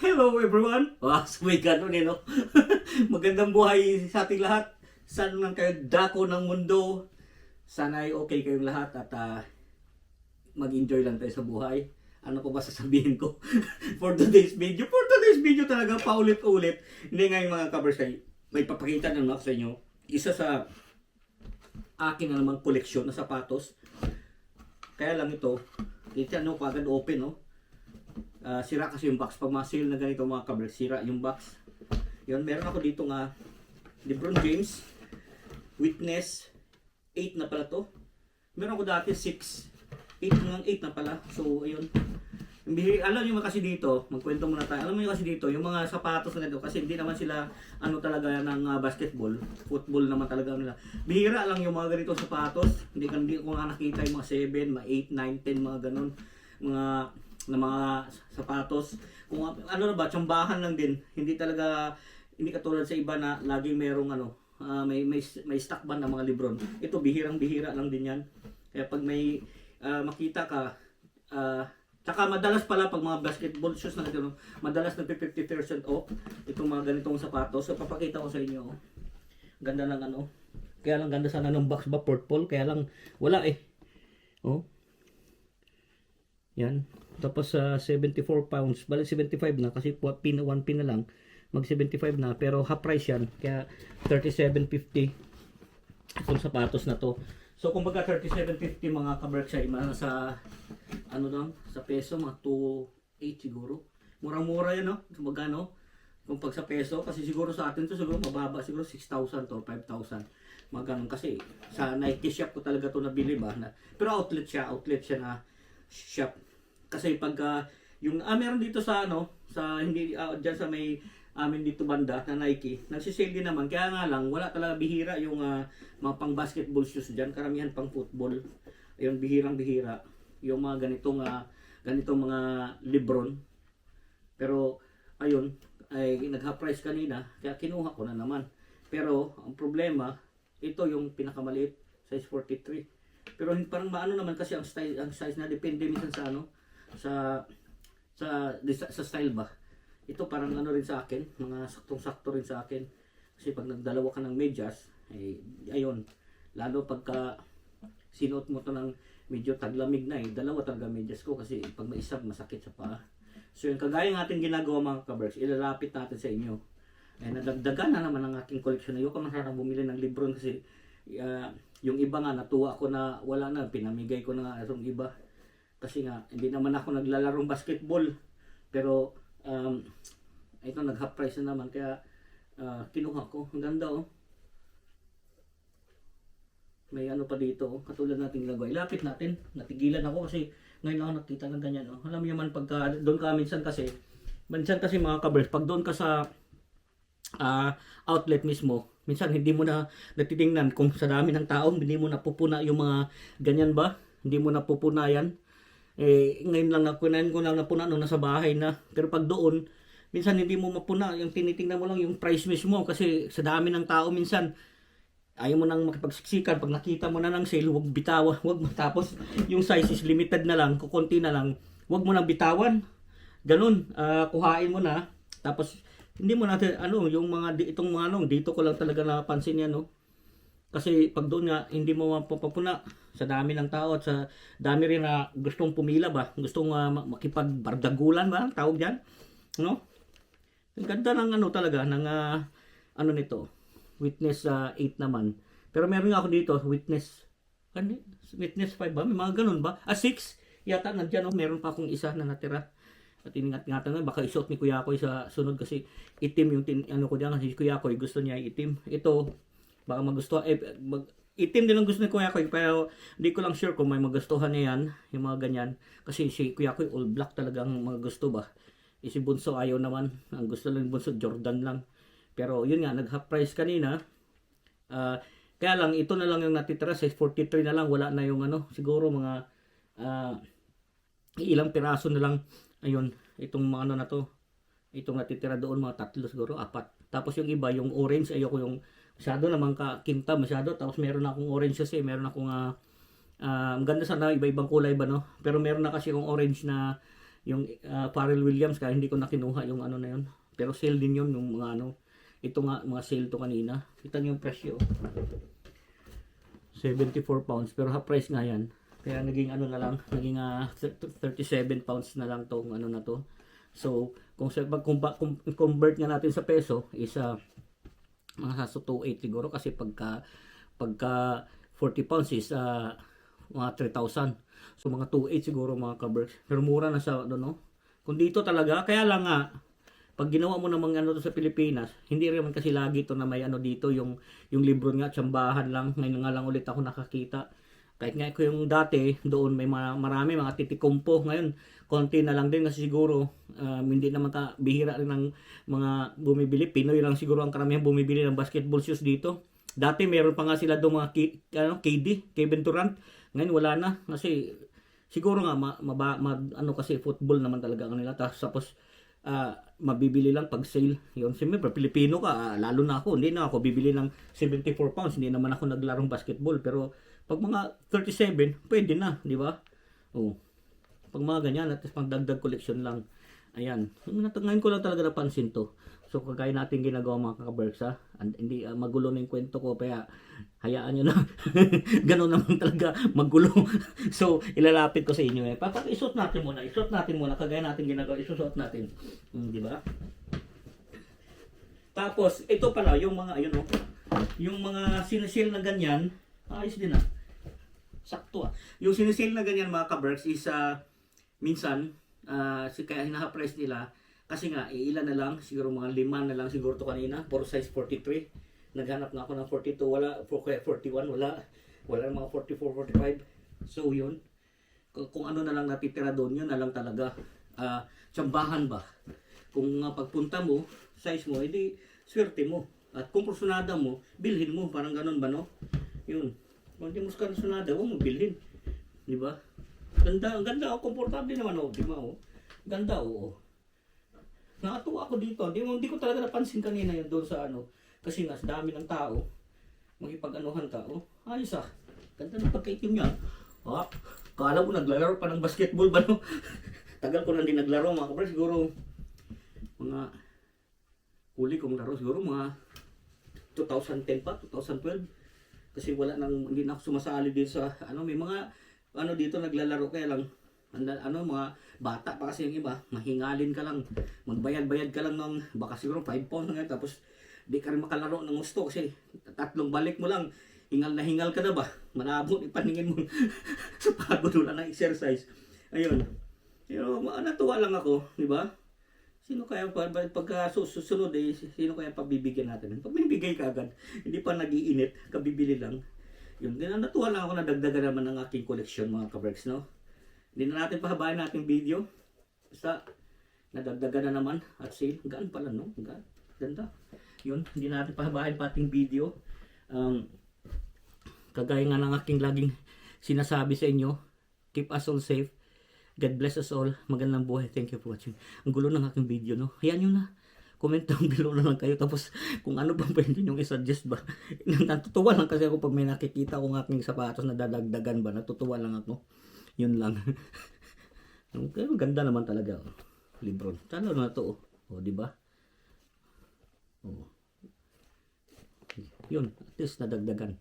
Hello everyone! So may ganun no? Magandang buhay sa ating lahat. Saan man kayo dako ng mundo. Sana ay okay kayong lahat at mag-enjoy lang tayo sa buhay. Ano ko ba sasabihin ko for today's video? For today's video talaga paulit-ulit. Hindi nga yung mga covers ay may papakita ng sa inyo. Isa sa akin na namang koleksyon na sapatos. Kaya lang ito, kita nyo kagad open no? Sira kasi yung box. Pag ma-sale na ganito mga kabel, sira yung box. Yun, meron ako dito nga LeBron James Witness 8 na pala to. Meron ako dati 6 8 na pala. So ayun, alam nyo kasi dito, magkwento muna tayo. Alam nyo kasi dito, yung mga sapatos na dito, kasi hindi naman sila ano talaga ng basketball, football naman talaga nila. Bihira lang yung mga ganito sapatos. Hindi ko nga nakita yung mga 7, mga 8, 9, 10, mga ganun. Mga sapatos. Kung ano na ba, tsambahan lang din. Hindi katulad sa iba na laging merong may stock band ng mga LeBron. Ito bihirang-bihira lang din yan. Kaya pag may makita ka, tsaka madalas pala pag mga basketball shoes na gano'n, madalas na 50% off itong mga ganitong sapatos. So papakita ko sa inyo. Ganda ng kaya lang ganda sana ng box ba, purple, kaya lang wala eh. Oh. Yan. Tapos 74 pounds. Balik 75 na kasi 1 pin na lang. Mag 75 na. Pero half price yan. Kaya 37.50 itong sapatos na to. So kumbaga 37.50 mga kaberks ay sa sa peso mga 2.8 siguro. Murang-mura yan no. Magkano? Kung pag sa peso kasi siguro sa atin to siguro mababa, siguro 6,000 to 5,000. Magkano kasi sa Nike shop ko talaga to nabili ba na. Pero outlet siya na shop. Kasi pagka yung meron dito sa sa hindi diyan sa may amin dito banda na Nike, nagsisale din naman. Kaya nga lang wala talaga, bihira yung mga pang basketball shoes diyan, karamihan pang football. Ayun, bihirang-bihira yung mga ganitong mga LeBron. Pero ayun, ay nag-half price kanina, kaya kinuha ko na naman. Pero ang problema, ito yung pinakamaliit, size 43. Pero parang maano naman kasi ang size na depende minsan sa style ba. Ito parang rin sa akin, mga saktong-sakto rin sa akin. Kasi pag nagdalawa ka ng medyas, ayun, lalo pagka sinuot mo to ng medyo taglamig na dalawa talaga medyas ko kasi pag may isa masakit sa paa. So yung kagaya ng ating ginagawa mga kaberks, ilalapit natin sa inyo. Nadagdagan na naman ang aking koleksyon. Ayoko man sana bumili ng LeBron kasi yung iba nga natuwa ko na wala na, pinamigay ko na nga itong iba. Kasi nga, hindi naman ako naglalarong basketball. Pero, ito nag-half price na naman. Kaya, kinuha ko. Ang ganda May pa dito katulad nating lagay. Lapit natin. Natigilan ako kasi ngayon ako nakita ng ganyan. Alam mo naman pagka doon ka minsan kasi mga kabers, pag doon ka sa outlet mismo, minsan hindi mo na natitingnan kung sa dami ng tao, hindi mo napupuna yung mga ganyan ba? Hindi mo napupuna yan. Ngayon lang napuna nung nasa bahay na. Pero pag doon, minsan hindi mo mapuna. Yung tinitingnan mo lang yung price mismo kasi sa dami ng tao minsan ayaw mo nang makipagsiksikan. Pag nakita mo na ng sale, huwag bitawan. Huwag mo. Tapos yung size is limited na lang, kukunti na lang. Huwag mo nang bitawan. Ganun, kuhain mo na. Tapos hindi mo natin yung itong mga dito ko lang talaga napansin yan kasi pag doon nga hindi mo mapapuna sa dami ng tao at sa dami rin na gustong pumila ba, gustong makipagbardagulan ba tawag diyan, no? Ang ganda ng talaga ng nito. Witness 8 naman. Pero meron nga ako dito Witness 5 ba? May mga ganun ba? 6 yata nandiyan meron pa akong isa na natira. At iningat-ingatan nga, baka isuot ni Kuya Koy sa sunod kasi itim yung ko diyan kasi Kuya Koy gusto niya itim. Ito, baka magustuhan, itim din ang gusto ni Kuya Koy, pero hindi ko lang sure kung may magustuhan niya yan, yung mga ganyan. Kasi si Kuya Koy all black talaga ang mga gusto ba. Si Bunso ayaw naman, ang gusto lang Bunso Jordan lang. Pero yun nga, nag-half price kanina. Kaya lang, ito na lang yung natitira, size 43 na lang, wala na yung siguro mga ilang piraso na lang. Ayun, itong mga na to. Itong natitira doon, mga 3 siguro, 4. Tapos yung iba, yung orange, ayoko yung masyado naman kakinta, masyado. Tapos meron akong orange kasi, meron akong ang ganda sana, iba-ibang kulay ba no? Pero meron na kasi akong orange na Yung Pharrell Williams, kaya hindi ko na kinuha yung ano na yun. Pero sale din yun, yung mga ano. Ito nga, mga sale to kanina. Kita niyo yung presyo. 74 pounds, pero half price nga yan. Kaya naging ano na lang, naging 37 pounds na lang tong ano na to. So, kung convert nga natin sa peso, is mga sa 2.8 siguro, kasi pagka 40 pounds is mga 3,000. So mga 2.8 siguro mga kaberks. Pero mura na sa ano, no? Kung dito talaga, kaya lang nga, pag ginawa mo namang ano to sa Pilipinas, hindi rin kasi lagi to na may ano dito, yung libro nga, tsambahan lang. Ngayon nga lang ulit ako nakakita. Kahit nga ko yung dati, doon may marami mga titikumpo. Ngayon, konti na lang din kasi siguro, hindi naman bihira rin ng mga bumibili. Pinoy lang siguro ang karamihan bumibili ng basketball shoes dito. Dati meron pa nga sila doon mga KD, Kevin Durant. Ngayon wala na kasi siguro nga ano kasi football naman talaga ang nila. Tapos mabibili lang pag sale. Yun, siyempre Pilipino ka, lalo na ako, hindi na ako bibili ng 74 pounds. Hindi naman ako naglarong basketball, pero pag mga 37, pwede na, di ba? Oh. Pag mga ganyan, at pang dagdag collection lang. Ayan. Ngayon ko lang talaga napansin to. So, kagaya natin ginagawa mga kakaberks, ha? Hindi magulo na yung kwento ko, kaya hayaan nyo na. Ganun naman talaga, magulo. So, ilalapit ko sa inyo. Isuot natin muna. Kagaya natin ginagawa, isusuot natin. Di ba? Tapos, ito pala, yung mga, ayun o, yung mga sinasil na ganyan, ayos din sakto yung sinasil na ganyan mga kaberks is, minsan, kaya hinaha-price nila, kasi nga, ilan na lang, siguro mga 5 na lang siguro to kanina, for size 43. Naghanap nga ako ng 42, wala, 41, wala mga 44, 45. So, yun. Kung ano na lang natitira doon, yun na lang talaga. Tsambahan ba? Kung pagpunta mo, size mo, edi swerte mo. At kung personada mo, bilhin mo. Parang ganun ba, no? Yun. Kung di mo personada, huwag mo bilhin. Di ba? Ganda, komportable naman, oh. Di ba, oh? Ganda, oo. Nakatuwa ako dito. Hindi ko talaga napansin kanina yun doon sa ano. Kasi nga, sa dami ng tao, makipag-anuhan ka, oh. Ayos Ganda ng pagkaitim niya. Kala mo naglalaro pa ng basketball ba, no? Tagal ko na din naglaro, mga kapre. Siguro, mga huli kong laro, siguro mga 2010 pa, 2012. Kasi hindi na ako sumasali din sa, may mga, dito naglalaro, kaya lang, mga bata pa kasi yung iba, mahingalin ka lang, magbayad-bayad ka lang ng, baka siguro 5 pounds nga, tapos, di ka rin makalaro ng gusto, kasi 3 balik mo lang, hingal na hingal ka na ba? Malabo ipaningin mo sa pagod wala na exercise. Ayun. Pero natuwa lang ako, di ba? Sino kaya pagka susunod sino kaya pabibigyan natin? Pagbibigay ka agad, hindi pa nag-iinit, kabibili lang. Yun, natuwa lang ako na dagdagan naman ng aking collection mga kaberks, no? Hindi na natin pahabayan natin video. Basta, nadagdagan na naman at sale. Gaan pala, no? Ganda. Yun, hindi na natin pahabayan pa ating video. Kagaya nga ng aking laging sinasabi sa inyo, keep us all safe. God bless us all. Magandang buhay. Thank you for watching. Ang gulo ng aking video, no? Hayaan nyo na. Comment down below na lang kayo. Tapos, kung ano bang pwede nyo i-suggest ba? Natutuwa lang kasi ako pag may nakikita kong aking sapatos na dadagdagan ba. Natutuwa lang ako. Yun lang. Okay, ganda naman talaga. Libron. Talo na to. Di ba? Yun. At least nadagdagan.